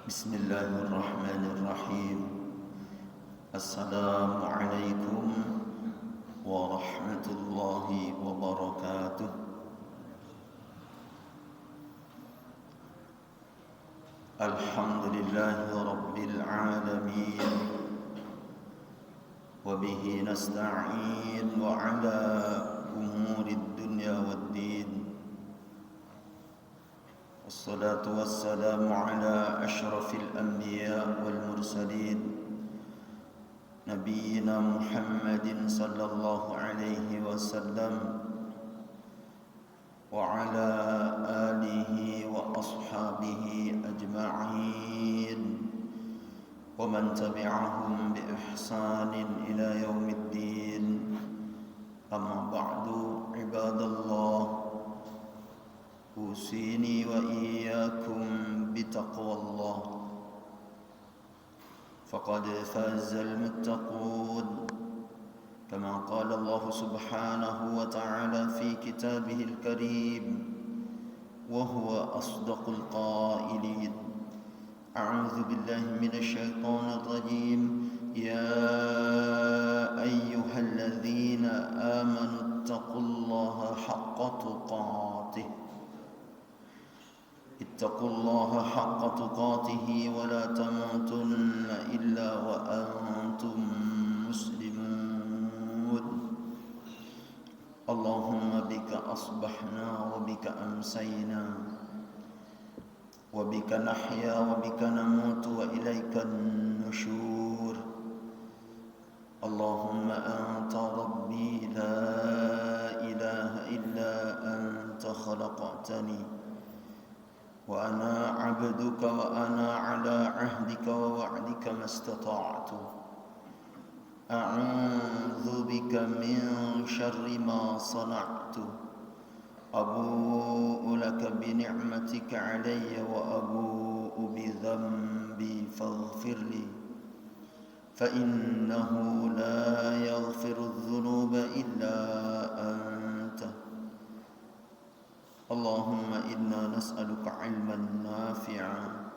Bismillahirrahmanirrahim. Assalamualaikum warahmatullahi wabarakatuh. Alhamdulillahi rabbil alamin. Wa bihi nasta'in wa ala umurid dunya waddin. والصلاة والسلام على أشرف الأنبياء والمرسلين نبينا محمد صلى الله عليه وسلم وعلى آله وأصحابه أجمعين ومن تبعهم بإحسان إلى يوم الدين. أما بعد، عباد الله، أوصيني وإياكم بتقوى الله، فقد فاز المتقون، كما قال الله سبحانه وتعالى في كتابه الكريم وهو أصدق القائلين: أعوذ بالله من الشيطان الرجيم. يا أيها الذين آمنوا اتقوا الله حق تقاته ولا تموتن إلا وأنتم مسلمون. اللهم بك أصبحنا وبك أمسينا وبك نحيا وبك نموت وإليك النشور. اللهم أنت ربي لا إله إلا أنت خلقتني وأنا عبدك وأنا على عهدك ووعدك ما استطعت. أعوذ بك من شر ما صنعت. أبوء لك بنعمتك علي وأبوء بذنبي فاغفر لي، فإنه لا يغفر الذنوب إلا أنت. اللهم إنا نسألك علما نافعا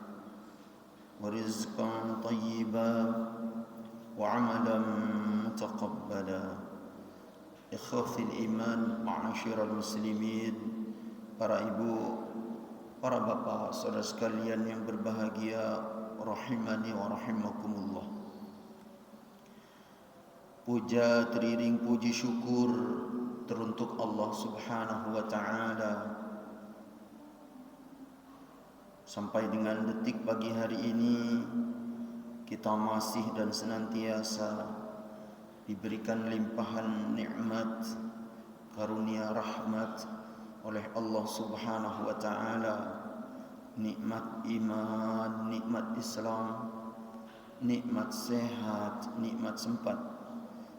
ورزقا طيبا وعملا متقبلا. Ikhwati iman, ma'asyiral muslimin, para ibu, para bapak, saudara sekalian yang berbahagia, rahimani wa rahimakumullah. Puja teriring puji syukur teruntuk Allah Subhanahu wa taala. Sampai dengan detik pagi hari ini, kita masih dan senantiasa diberikan limpahan nikmat, karunia rahmat oleh Allah Subhanahu wa taala. Nikmat iman, nikmat Islam, nikmat sehat, nikmat sempat,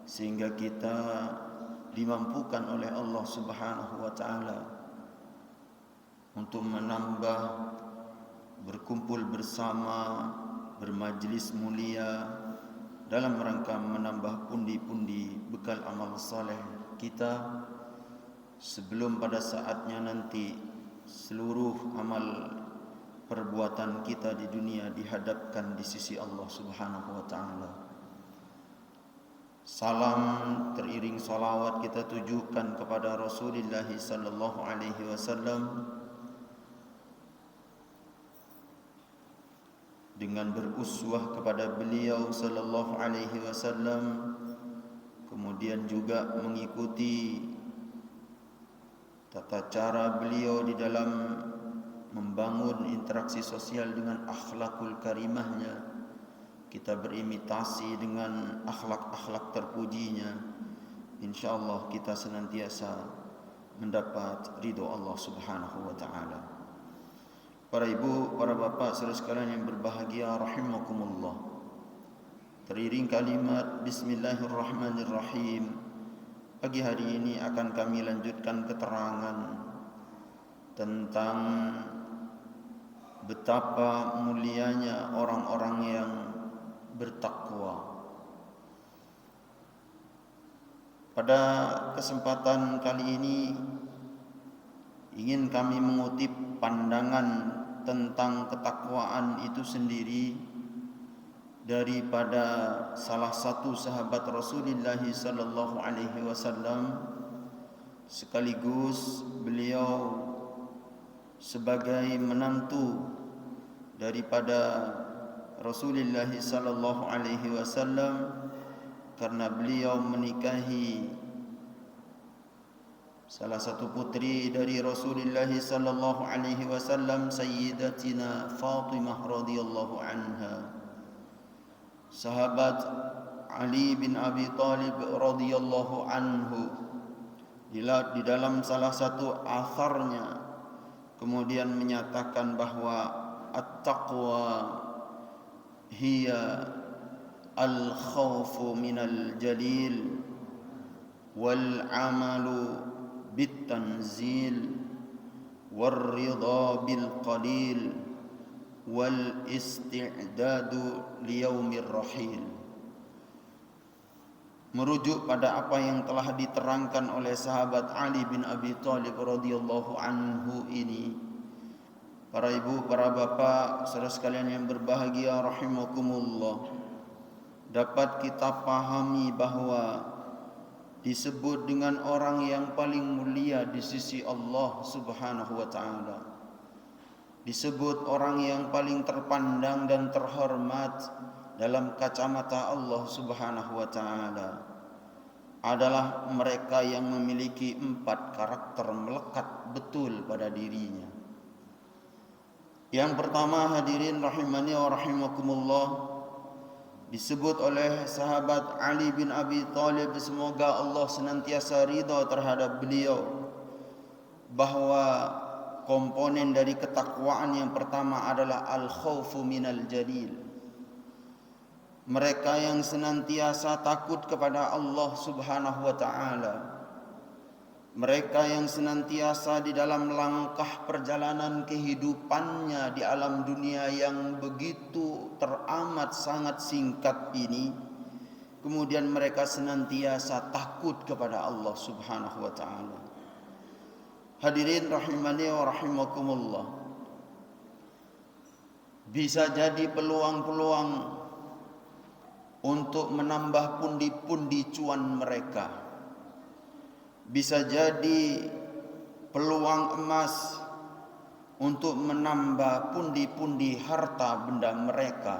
sehingga kita dimampukan oleh Allah Subhanahu wa taala untuk menambah, berkumpul bersama, bermajlis mulia dalam rangka menambah pundi-pundi bekal amal saleh kita, sebelum pada saatnya nanti seluruh amal perbuatan kita di dunia dihadapkan di sisi Allah Subhanahu wa taala. Salam teriring salawat kita tujukan kepada Rasulullah sallallahu alaihi wasallam, dengan beruswah kepada beliau sallallahu alaihi wasallam, kemudian juga mengikuti tata cara beliau di dalam membangun interaksi sosial dengan akhlakul karimahnya. Kita berimitasi dengan akhlak-akhlak terpujinya. InsyaAllah kita senantiasa mendapat ridho Allah Subhanahu wa ta'ala. Para ibu, para bapak, saudara sekalian yang berbahagia, rahimakumullah. Teriring kalimat Bismillahirrahmanirrahim, pagi hari ini akan kami lanjutkan keterangan tentang betapa mulianya orang-orang yang bertakwa. Pada kesempatan kali ini ingin kami mengutip pandangan tentang ketakwaan itu sendiri daripada salah satu sahabat Rasulullah sallallahu alaihi wasallam, sekaligus beliau sebagai menantu daripada Rasulullah sallallahu alaihi wasallam, karena beliau menikahi salah satu putri dari Rasulullah sallallahu alaihi wasallam, Sayyidatina Fatimah radhiyallahu anha. Sahabat Ali bin Abi Thalib radhiyallahu anhu di dalam salah satu atharnya kemudian menyatakan bahwa at-taqwa hiya al-khawfu minal jalil wal amalu بالتنزيل والرضا بالقليل والاستعداد ليوم الرحيل. Merujuk pada apa yang telah diterangkan oleh sahabat Ali bin Abi Thalib radhiyallahu anhu ini, para ibu, para bapak, saudara sekalian yang berbahagia rahimakumullah, dapat kita pahami bahwa disebut dengan orang yang paling mulia di sisi Allah Subhanahu wa taala, disebut orang yang paling terpandang dan terhormat dalam kacamata Allah Subhanahu wa taala, adalah mereka yang memiliki 4 karakter melekat betul pada dirinya. Yang pertama, hadirin rahimani wa rahimakumullah, disebut oleh sahabat Ali bin Abi Thalib, semoga Allah senantiasa ridha terhadap beliau, bahwa komponen dari ketakwaan yang pertama adalah al-khawfu minal jalil. Mereka yang senantiasa takut kepada Allah Subhanahu wa taala. Mereka yang senantiasa di dalam langkah perjalanan kehidupannya di alam dunia yang begitu teramat sangat singkat ini, kemudian mereka senantiasa takut kepada Allah Subhanahu wa taala. Hadirin rahimani wa rahimakumullah, bisa jadi peluang-peluang untuk menambah pundi-pundi cuan mereka, bisa jadi peluang emas untuk menambah pundi-pundi harta benda mereka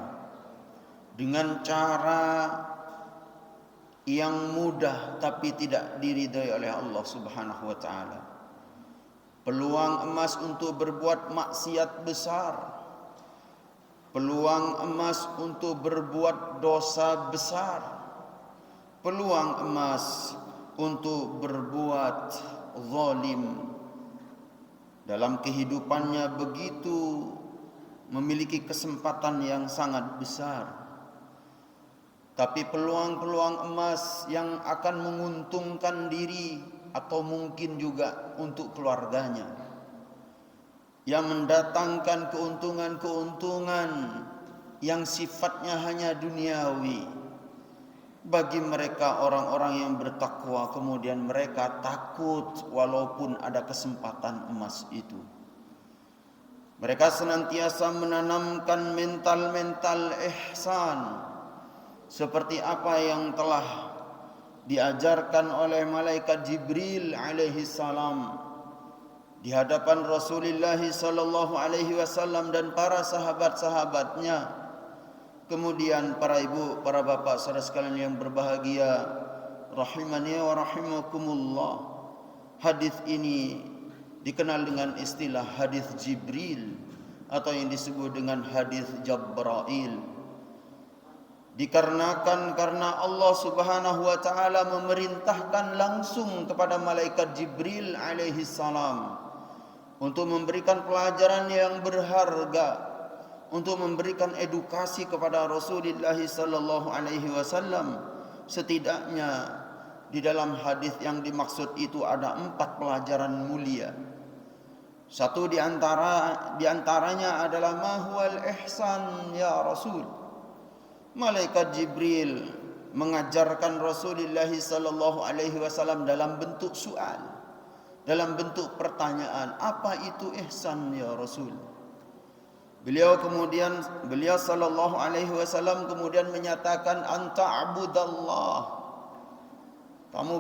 dengan cara yang mudah tapi tidak diridhai oleh Allah Subhanahu wa taala. Peluang emas untuk berbuat maksiat besar, peluang emas untuk berbuat dosa besar, peluang emas untuk berbuat zalim dalam kehidupannya begitu memiliki kesempatan yang sangat besar. Tapi peluang-peluang emas yang akan menguntungkan diri atau mungkin juga untuk keluarganya, yang mendatangkan keuntungan-keuntungan yang sifatnya hanya duniawi, bagi mereka orang-orang yang bertakwa, kemudian mereka takut walaupun ada kesempatan emas itu. Mereka senantiasa menanamkan mental-mental ihsan, seperti apa yang telah diajarkan oleh malaikat Jibril alaihi salam di hadapan Rasulullah sallallahu alaihi wasallam dan para sahabat-sahabatnya. Kemudian para ibu, para bapak, saudara sekalian yang berbahagia rahimani wa rahimakumullah, hadis ini dikenal dengan istilah hadis Jibril atau yang disebut dengan hadis Jabrail, dikarenakan karena Allah Subhanahu wa taala memerintahkan langsung kepada malaikat Jibril alaihi salam untuk memberikan pelajaran yang berharga, untuk memberikan edukasi kepada Rasulullah sallallahu alaihi wasallam. Setidaknya di dalam hadis yang dimaksud itu ada 4 pelajaran mulia. Satu di antaranya adalah ma huwal ihsan ya Rasul. Malaikat Jibril mengajarkan Rasulullah sallallahu alaihi wasallam dalam bentuk soal, dalam bentuk pertanyaan, apa itu ihsan ya Rasul? Beliau sallallahu alaihi wasallam kemudian menyatakan, anta abudallah, kamu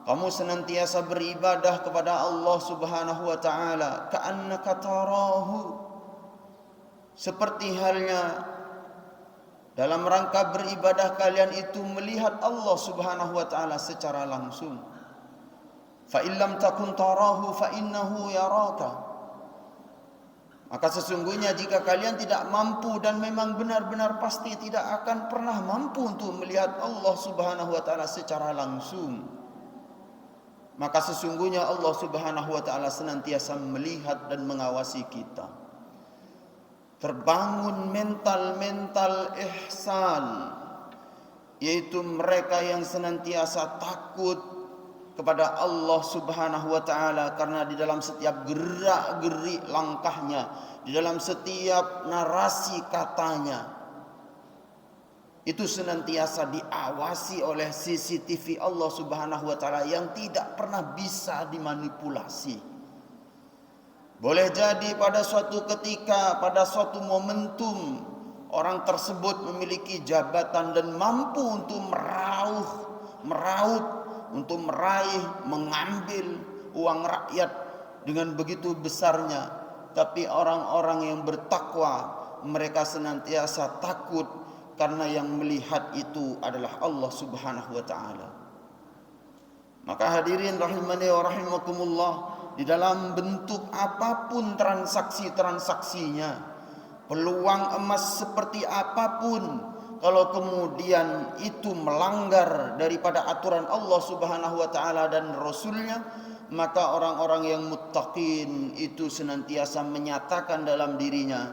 kamu senantiasa beribadah kepada Allah Subhanahu wa taala, ka'annaka tarahu, seperti halnya dalam rangka beribadah kalian itu melihat Allah Subhanahu wa taala secara langsung. Fa illam takun tarahu fa innahu yaraka. Maka sesungguhnya jika kalian tidak mampu dan memang benar-benar pasti tidak akan pernah mampu untuk melihat Allah Subhanahu wa taala secara langsung, maka sesungguhnya Allah Subhanahu wa taala senantiasa melihat dan mengawasi kita. Terbangun mental ihsan, yaitu mereka yang senantiasa takut kepada Allah Subhanahu wa taala, karena di dalam setiap gerak-gerik langkahnya, di dalam setiap narasi katanya, itu senantiasa diawasi oleh CCTV Allah Subhanahu wa taala yang tidak pernah bisa dimanipulasi. Boleh jadi pada suatu ketika, pada suatu momentum, orang tersebut memiliki jabatan dan mampu untuk meraut, untuk meraih, mengambil uang rakyat dengan begitu besarnya. Tapi orang-orang yang bertakwa, mereka senantiasa takut karena yang melihat itu adalah Allah Subhanahu wa taala. Maka hadirin rahimani wa rahimakumullah, di dalam bentuk apapun transaksinya, peluang emas seperti apapun, kalau kemudian itu melanggar daripada aturan Allah Subhanahu wa taala dan Rasulnya, maka orang-orang yang muttaqin itu senantiasa menyatakan dalam dirinya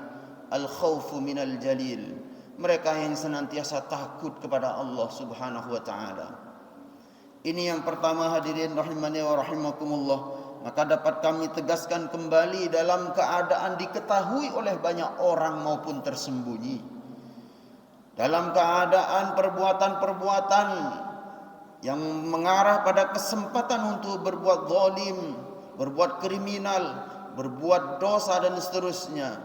al-khaufu minal jalil. Mereka yang senantiasa takut kepada Allah Subhanahu wa taala. Ini yang pertama hadirin rahimani wa rahimakumullah. Maka dapat kami tegaskan kembali dalam keadaan diketahui oleh banyak orang maupun tersembunyi, dalam keadaan perbuatan-perbuatan yang mengarah pada kesempatan untuk berbuat zalim, berbuat kriminal, berbuat dosa dan seterusnya,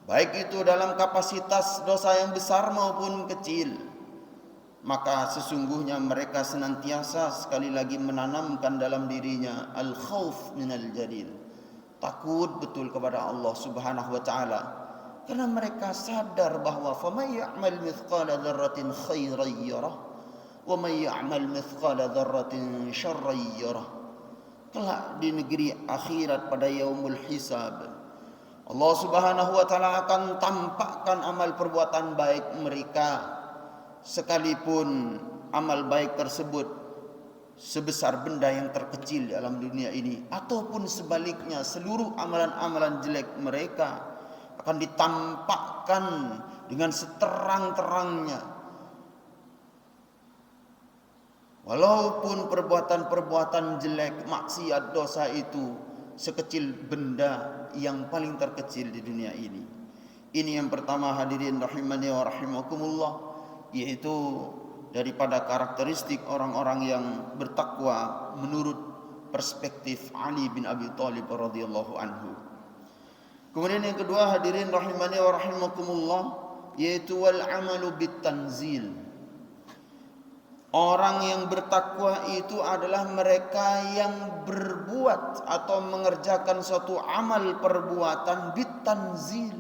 baik itu dalam kapasitas dosa yang besar maupun kecil, maka sesungguhnya mereka senantiasa sekali lagi menanamkan dalam dirinya al-khauf minal jalil, takut betul kepada Allah Subhanahu wa taala. Karena mereka sadar bahwa faman ya'mal mithqala dzarratin khairan yarah wa man ya'mal mithqala dzarratin syarran yarah. Kelak di negeri akhirat pada yaumul hisab, Allah Subhanahu wa taala akan tampakkan amal perbuatan baik mereka, sekalipun amal baik tersebut sebesar benda yang terkecil dalam dunia ini, ataupun sebaliknya seluruh amalan-amalan jelek mereka akan ditampakkan dengan seterang-terangnya. Walaupun perbuatan-perbuatan jelek, maksiat, dosa itu sekecil benda yang paling terkecil di dunia ini. Ini yang pertama hadirin rahimani wa rahimakumullah, yaitu daripada karakteristik orang-orang yang bertakwa menurut perspektif Ali bin Abi Thalib radhiyallahu anhu. Kemudian yang kedua hadirin rahimani wa rahimakumullah, yaitu wal amalu bit tanzil. Orang yang bertakwa itu adalah mereka yang berbuat atau mengerjakan suatu amal perbuatan bit tanzil,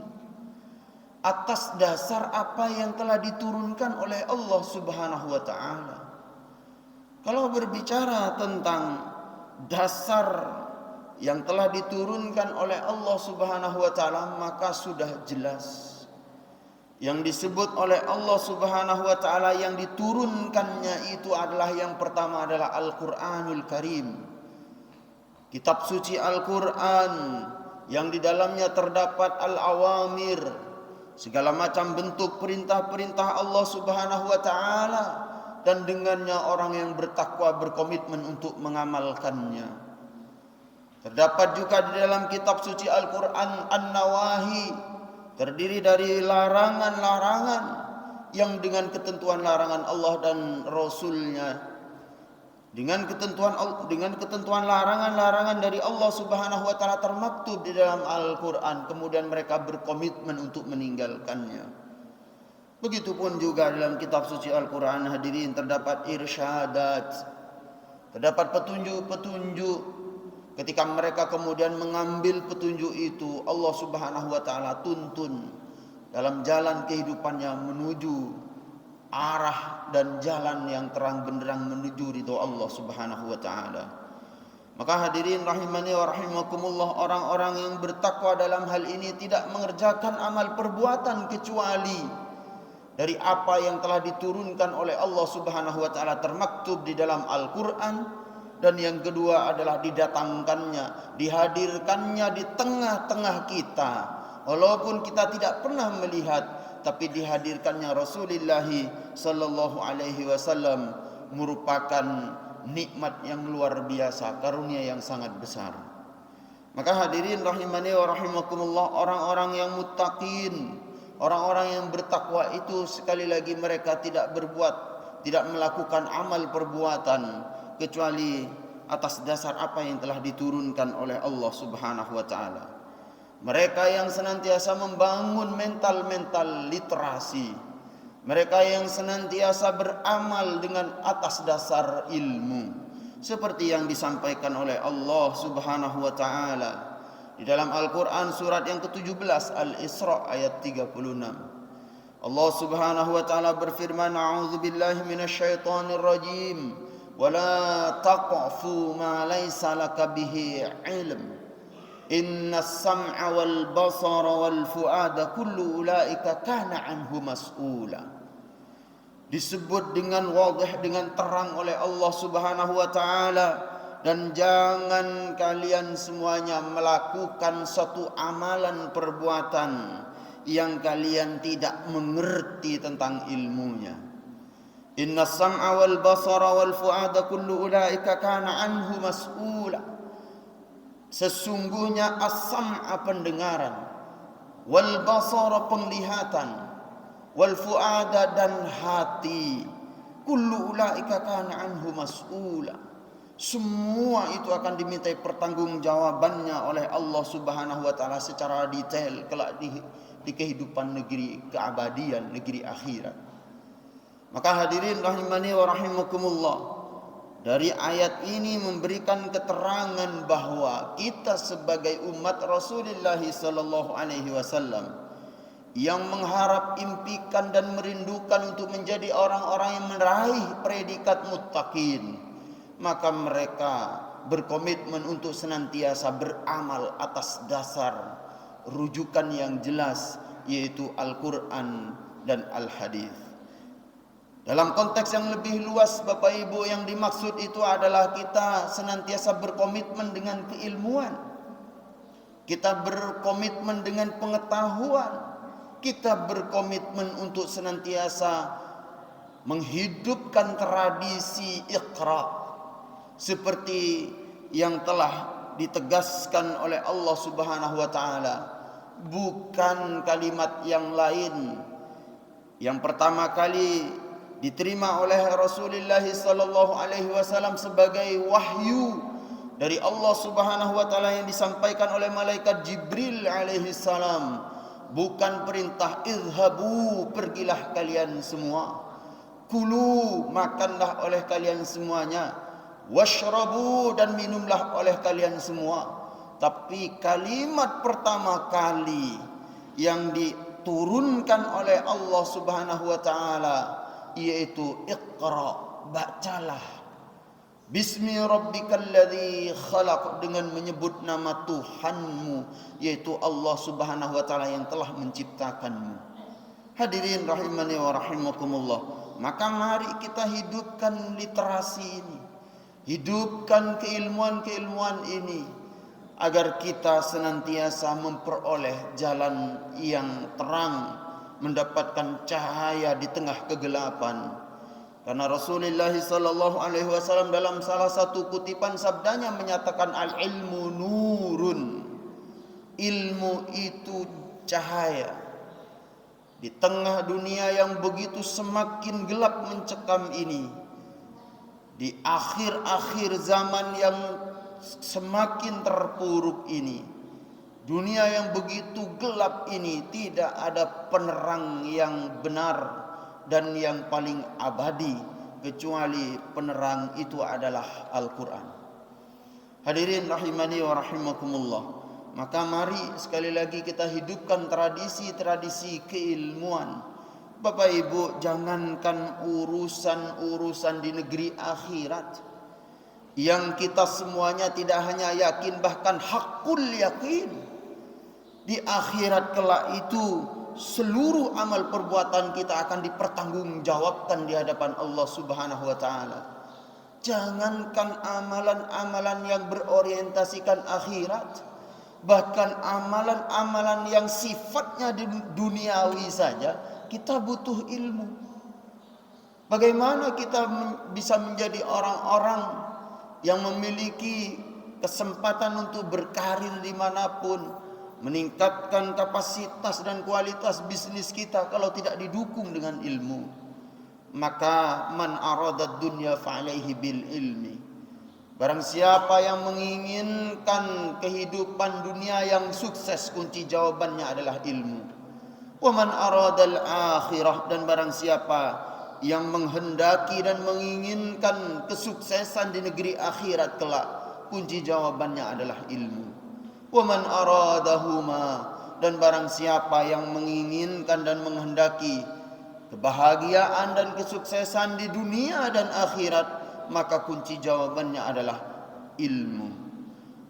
atas dasar apa yang telah diturunkan oleh Allah Subhanahu wa taala. Kalau berbicara tentang dasar yang telah diturunkan oleh Allah Subhanahu wa taala, maka sudah jelas yang disebut oleh Allah Subhanahu wa taala yang diturunkannya itu adalah, yang pertama adalah Al-Qur'anul Karim, kitab suci Al-Qur'an yang di dalamnya terdapat al-awamir, segala macam bentuk perintah-perintah Allah Subhanahu wa taala, dan dengannya orang yang bertakwa berkomitmen untuk mengamalkannya. Terdapat juga di dalam kitab suci Al-Quran An-Nawahi, terdiri dari larangan-larangan yang dengan ketentuan larangan Allah dan Rasulnya dengan ketentuan larangan-larangan dari Allah Subhanahu wa taala termaktub di dalam Al-Qur'an, kemudian mereka berkomitmen untuk meninggalkannya. Begitupun juga dalam kitab suci Al-Qur'an, hadirin, terdapat irsyadat, terdapat petunjuk-petunjuk. Ketika mereka kemudian mengambil petunjuk itu, Allah Subhanahu wa taala tuntun dalam jalan kehidupannya menuju arah dan jalan yang terang benderang menuju ridho Allah Subhanahu wa taala. Maka hadirin rahimani wa rahimakumullah, orang-orang yang bertakwa dalam hal ini tidak mengerjakan amal perbuatan kecuali dari apa yang telah diturunkan oleh Allah Subhanahu wa taala termaktub di dalam Al-Qur'an. Dan yang kedua adalah didatangkannya, dihadirkannya di tengah-tengah kita. Walaupun kita tidak pernah melihat, tapi dihadirkannya Rasulullah sallallahu alaihi wasallam merupakan nikmat yang luar biasa, karunia yang sangat besar. Maka hadirin rahimani wa rahimakumullah, orang-orang yang muttaqin, orang-orang yang bertakwa itu sekali lagi mereka tidak melakukan amal perbuatan kecuali atas dasar apa yang telah diturunkan oleh Allah Subhanahu wa taala. Mereka yang senantiasa membangun mental literasi. Mereka yang senantiasa beramal dengan atas dasar ilmu, seperti yang disampaikan oleh Allah Subhanahu wa taala di dalam Al-Qur'an surat yang ke-17 Al-Isra ayat 36. Allah Subhanahu wa taala berfirman, "A'udzubillahi minasyaitonir rajim. Wala taqfu ma laysa laka bihi ilm. Innas sam'a wal basara wal fuada kullu ulaika kana anhu mas'ula." Disebut dengan wadih, dengan terang oleh Allah Subhanahu wa taala, dan jangan kalian semuanya melakukan satu amalan perbuatan yang kalian tidak mengerti tentang ilmunya. Inna sam'a wal basara wal fu'ada kullu ulaika kana anhu mas'ula. Sesungguhnya as-sam'a pendengaran, wal basara penglihatan, wal fu'ada dan hati, kullu ulaika kana anhu mas'ula. Semua itu akan dimintai pertanggungjawabannya oleh Allah Subhanahu wa taala secara detail kelak di kehidupan negeri keabadian, negeri akhirat. Maka hadirin rahimani wa rahimakumullah, dari ayat ini memberikan keterangan bahwa kita sebagai umat Rasulullah sallallahu alaihi wasallam yang mengharap, impikan dan merindukan untuk menjadi orang-orang yang meraih predikat muttaqin, maka mereka berkomitmen untuk senantiasa beramal atas dasar rujukan yang jelas, yaitu Al-Qur'an dan Al-Hadis. Dalam konteks yang lebih luas, Bapak Ibu, yang dimaksud itu adalah kita senantiasa berkomitmen dengan keilmuan, kita berkomitmen dengan pengetahuan, kita berkomitmen untuk senantiasa menghidupkan tradisi Iqra seperti yang telah ditegaskan oleh Allah Subhanahu wa taala, bukan kalimat yang lain. Yang pertama kali diterima oleh Rasulullah sallallahu alaihi wasallam sebagai wahyu dari Allah Subhanahu wa taala yang disampaikan oleh malaikat Jibril alaihi salam, bukan perintah izhabu, pergilah kalian semua, kulu, makanlah oleh kalian semuanya, washrabu, dan minumlah oleh kalian semua. Tapi kalimat pertama kali yang diturunkan oleh Allah Subhanahu wa taala yaitu Iqra, bacalah, bismi rabbikal ladzi khalaq, dengan menyebut nama Tuhanmu, yaitu Allah Subhanahu wa taala yang telah menciptakanmu. Hadirin rahimani wa rahimakumullah, maka mari kita hidupkan literasi ini, hidupkan keilmuan-keilmuan ini, agar kita senantiasa memperoleh jalan yang terang, mendapatkan cahaya di tengah kegelapan. Karena Rasulullah sallallahu alaihi wasallam dalam salah satu kutipan sabdanya menyatakan, al-ilmu nurun, ilmu itu cahaya. Di tengah dunia yang begitu semakin gelap mencekam ini, di akhir-akhir zaman yang semakin terpuruk ini, dunia yang begitu gelap ini, tidak ada penerang yang benar dan yang paling abadi kecuali penerang itu adalah Al-Quran. Hadirin rahimani wa rahimakumullah. Maka mari sekali lagi kita hidupkan tradisi-tradisi keilmuan. Bapak Ibu, jangankan urusan-urusan di negeri akhirat, yang kita semuanya tidak hanya yakin, bahkan hakul yakin, di akhirat kelak itu seluruh amal perbuatan kita akan dipertanggungjawabkan di hadapan Allah Subhanahu wa taala. Jangankan amalan-amalan yang berorientasikan akhirat, bahkan amalan-amalan yang sifatnya duniawi saja kita butuh ilmu. Bagaimana kita bisa menjadi orang-orang yang memiliki kesempatan untuk berkarir dimanapun, meningkatkan kapasitas dan kualitas bisnis kita kalau tidak didukung dengan ilmu? Maka man aradad dunya fa'alaihi bil ilmi. Barang siapa yang menginginkan kehidupan dunia yang sukses, kunci jawabannya adalah ilmu. Wa man aradal akhirah, dan barang siapa yang menghendaki dan menginginkan kesuksesan di negeri akhirat kelak, kunci jawabannya adalah ilmu. Wa man aradahuma, dan barang siapa yang menginginkan dan menghendaki kebahagiaan dan kesuksesan di dunia dan akhirat, maka kunci jawabannya adalah ilmu.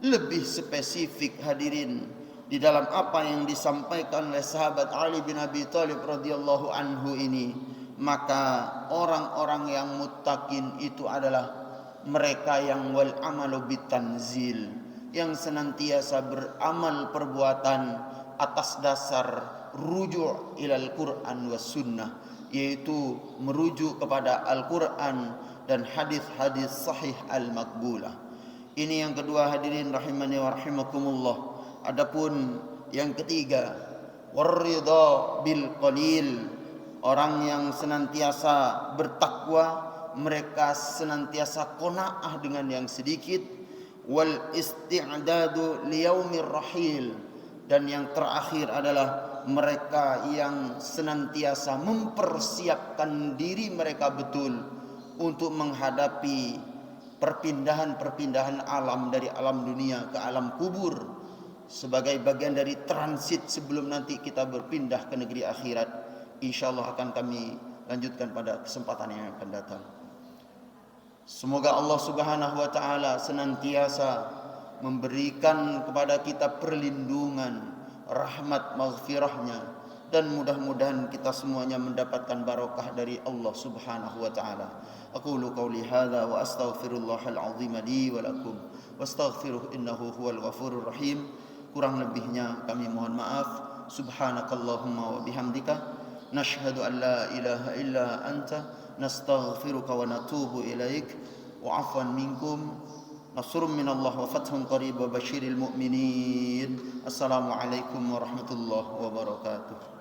Lebih spesifik hadirin, di dalam apa yang disampaikan oleh sahabat Ali bin Abi Thalib radhiyallahu anhu ini, maka orang-orang yang muttaqin itu adalah mereka yang wal amalu bitanzil, yang senantiasa beramal perbuatan atas dasar rujuk ilal Quran was sunnah, yaitu merujuk kepada Al-Quran dan hadis-hadis sahih al-maqbulah. Ini yang kedua hadirin rahimani wa rahimakumullah. Adapun yang ketiga, warridha bil qalil, orang yang senantiasa bertakwa, mereka senantiasa qanaah dengan yang sedikit. Wal isti'dadu liyaumir rahil, dan yang terakhir adalah mereka yang senantiasa mempersiapkan diri mereka betul untuk menghadapi perpindahan-perpindahan alam dari alam dunia ke alam kubur, sebagai bagian dari transit sebelum nanti kita berpindah ke negeri akhirat. InsyaAllah akan kami lanjutkan pada kesempatan yang akan datang. Semoga Allah Subhanahu wa taala senantiasa memberikan kepada kita perlindungan, rahmat maghfirahnya, dan mudah-mudahan kita semuanya mendapatkan barokah dari Allah Subhanahu wa taala. Aqulu qawli hadza wa astaghfirullahal azim li wa lakum wastaghfiruh innahu huwal ghafurur rahim. Kurang lebihnya kami mohon maaf. Subhanakallahumma wa bihamdika nashhadu an la ilaha illa anta nastaghfiruka wa natubu ilaik. Wa afwan minkum. Nasrun minallah wa fathun qarib wa basyiril mu'minin. Assalamualaikum warahmatullahi wabarakatuh.